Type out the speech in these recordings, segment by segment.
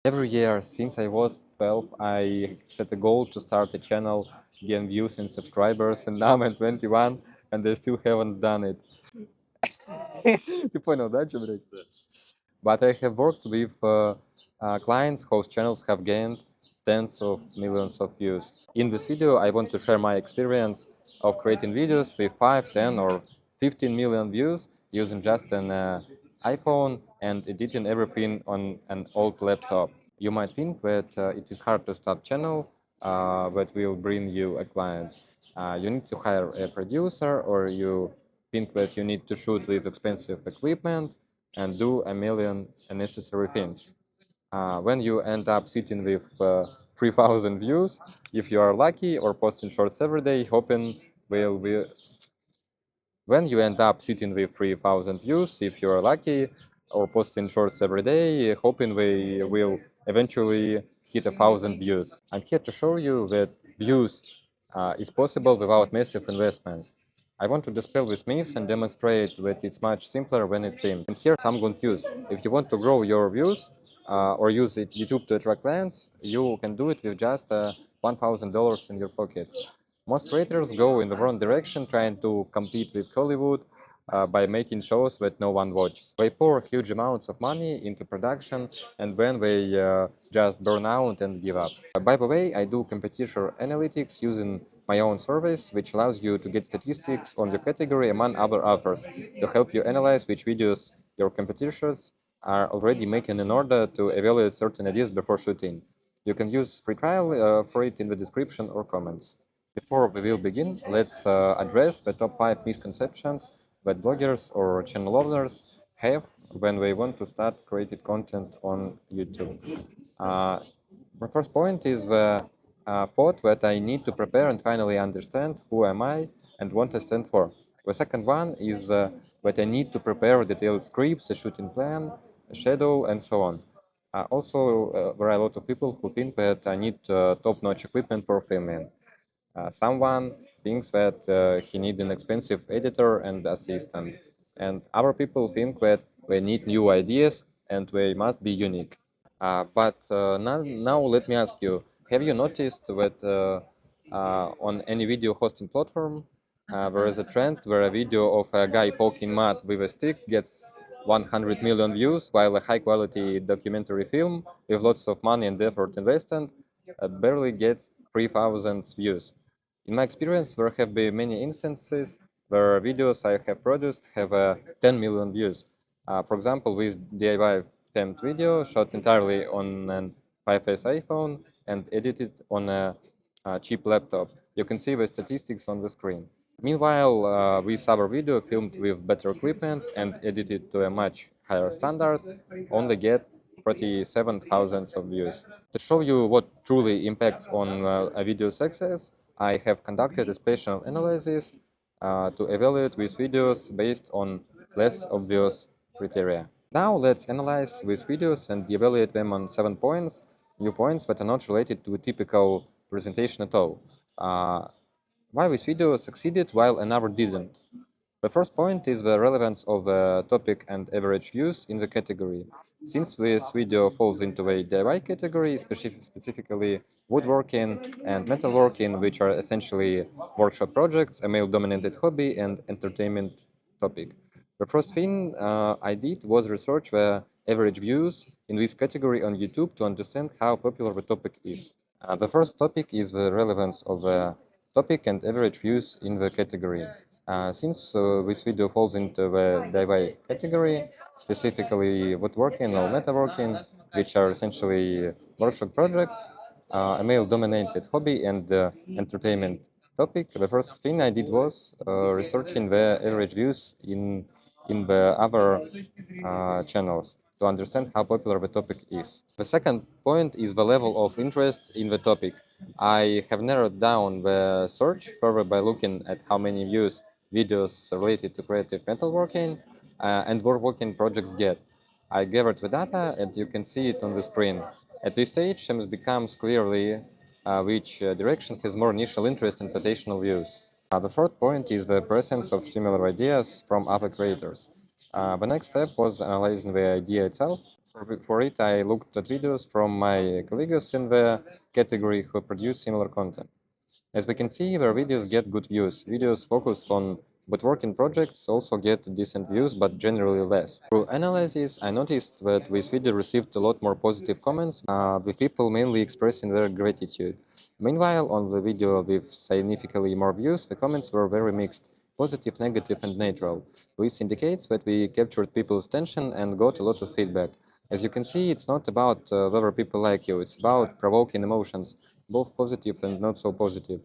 Every year since I was 12, I set a goal to start a channel, gain views and subscribers, and now I'm 21, and I still haven't done it. Ты понял, да, что, блядь? But I have worked with clients whose channels have gained tens of millions of views. In this video, I want to share my experience of creating videos with 5, 10, or 15 million views using just an iPhone and editing everything on an old laptop. You might think that it is hard to start channel that will bring you a client. You need to hire a producer, or you think that you need to shoot with expensive equipment and do a million unnecessary things. When you end up sitting with 3,000 views, if you are lucky, or posting shorts every day, hoping will be. When you end up sitting with 3,000 views, if you are lucky, or posting shorts every day, hoping we will eventually hit 1,000 views. I'm here to show you that views is possible without massive investments. I want to dispel this myth and demonstrate that it's much simpler than it seems. And here's some good news. If you want to grow your views or use YouTube to attract clients, you can do it with just $1,000 in your pocket. Most creators go in the wrong direction, trying to compete with Hollywood by making shows that no one watches. They pour huge amounts of money into production, and then they just burn out and give up. By the way, I do competition analytics using my own service, which allows you to get statistics on your category among other authors to help you analyze which videos your competitors are already making in order to evaluate certain ideas before shooting. You can use free trial for it in the description or comments. Before we will begin, let's address the top 5 misconceptions that bloggers or channel owners have when they want to start creating content on YouTube. The first point is the thought that I need to prepare and finally understand who am I and what I stand for. The second one is that I need to prepare detailed scripts, a shooting plan, a schedule, and so on. Also, there are a lot of people who think that I need top-notch equipment for filming. Someone thinks that he needs an expensive editor and assistant, and other people think that they need new ideas and they must be unique. But now let me ask you, have you noticed that on any video hosting platform, there is a trend where a video of a guy poking mud with a stick gets 100 million views, while a high-quality documentary film with lots of money and effort invested barely gets 3,000 views? In my experience, there have been many instances where videos I have produced have 10 million views. For example, with DIY themed video shot entirely on an 5S iPhone and edited on a cheap laptop. You can see the statistics on the screen. Meanwhile, this other video filmed with better equipment and edited to a much higher standard only get 47,000 of views. To show you what truly impacts on a video success, I have conducted a special analysis to evaluate these videos based on less obvious criteria. Now let's analyze these videos and evaluate them on 7 points, new points that are not related to a typical presentation at all. Why this video succeeded while another didn't? The first point is the relevance of the topic and average views in the category. Since this video falls into the DIY category, specifically woodworking and metalworking, which are essentially workshop projects, a male-dominated hobby, and entertainment topic. The first thing I did was research the average views in this category on YouTube to understand how popular the topic is. The first topic is the relevance of the topic and average views in the category. Since this video falls into the DIY category, specifically woodworking or metalworking, which are essentially workshop projects, a male-dominated hobby and entertainment topic, the first thing I did was researching the average views in the other channels to understand how popular the topic is. The second point is the level of interest in the topic. I have narrowed down the search further by looking at how many views videos related to creative metalworking and woodworking projects get. I gathered the data and you can see it on the screen. At this stage, it becomes clearly which direction has more initial interest and potential views. The third point is the presence of similar ideas from other creators. The next step was analyzing the idea itself. For it, I looked at videos from my colleagues in the category who produce similar content. As we can see, their videos get good views. Videos focused on woodworking projects also get decent views, but generally less. Through analysis, I noticed that this video received a lot more positive comments, with people mainly expressing their gratitude. Meanwhile, on the video with significantly more views, the comments were very mixed, positive, negative, and neutral. This indicates that we captured people's attention and got a lot of feedback. As you can see, it's not about whether people like you, it's about provoking emotions, both positive and not so positive.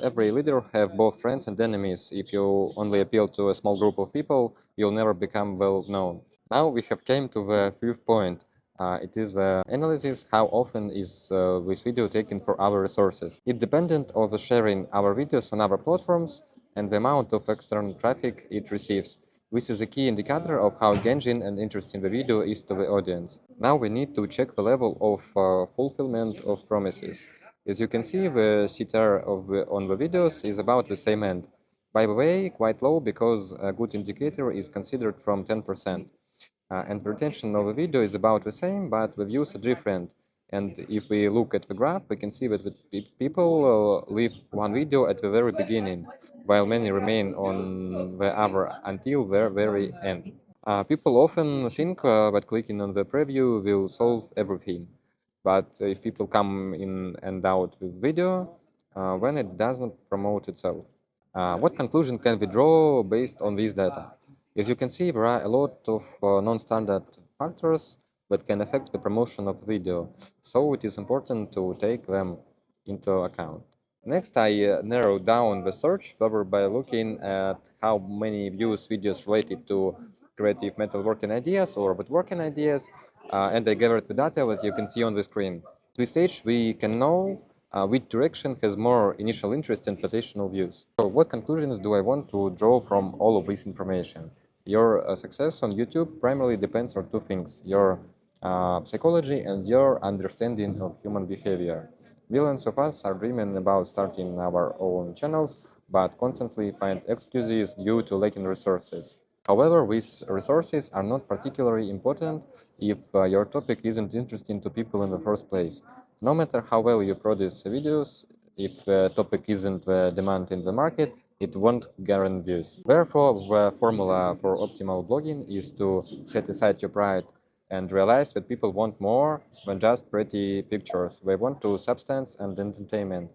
Every leader have both friends and enemies. If you only appeal to a small group of people, you'll never become well known. Now we have came to the fifth point. It is the analysis how often is this video taken for our resources. It dependent on the sharing our videos on our platforms and the amount of external traffic it receives. This is a key indicator of how engaging and interesting the video is to the audience. Now we need to check the level of fulfillment of promises. As you can see, the CTR on the videos is about the same end. By the way, quite low because a good indicator is considered from 10%. And the retention of a video is about the same, but the views are different. And if we look at the graph, we can see that people leave one video at the very beginning, while many remain on the other until the very end. People often think that clicking on the preview will solve everything. But if people come in and out with video, then it doesn't promote itself. What conclusion can we draw based on this data? As you can see, there are a lot of non-standard factors that can affect the promotion of video, so it is important to take them into account. Next, I narrowed down the search further by looking at how many views videos related to creative metalworking ideas or woodworking ideas, and I gathered the data that you can see on the screen. At this stage, we can know which direction has more initial interest and traditional views. So what conclusions do I want to draw from all of this information? Your success on YouTube primarily depends on two things, your psychology and your understanding of human behavior. Millions of us are dreaming about starting our own channels, but constantly find excuses due to lacking resources. However, these resources are not particularly important if your topic isn't interesting to people in the first place. No matter how well you produce videos, if the topic isn't the demand in the market, it won't guarantee views. Therefore, the formula for optimal blogging is to set aside your pride and realize that people want more than just pretty pictures. They want to substance and entertainment.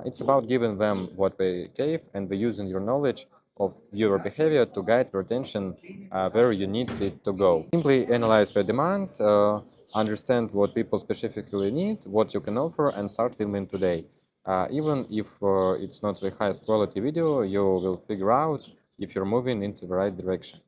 It's about giving them what they gave and using your knowledge of viewer behavior to guide your attention where you need it to go. Simply analyze the demand, understand what people specifically need, what you can offer, and start filming today. Even if it's not the highest quality video, you will figure out if you're moving into the right direction.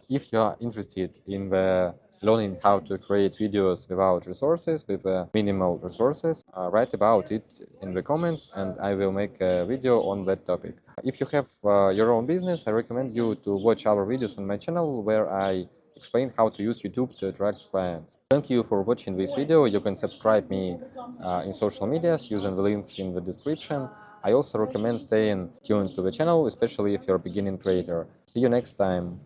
If you are interested in the learning how to create videos without resources, with minimal resources, write about it in the comments and I will make a video on that topic. If you have your own business, I recommend you to watch our videos on my channel where I explain how to use YouTube to attract clients. Thank you for watching this video. You can subscribe me in social medias using the links in the description. I also recommend staying tuned to the channel, especially if you're a beginning creator. See you next time.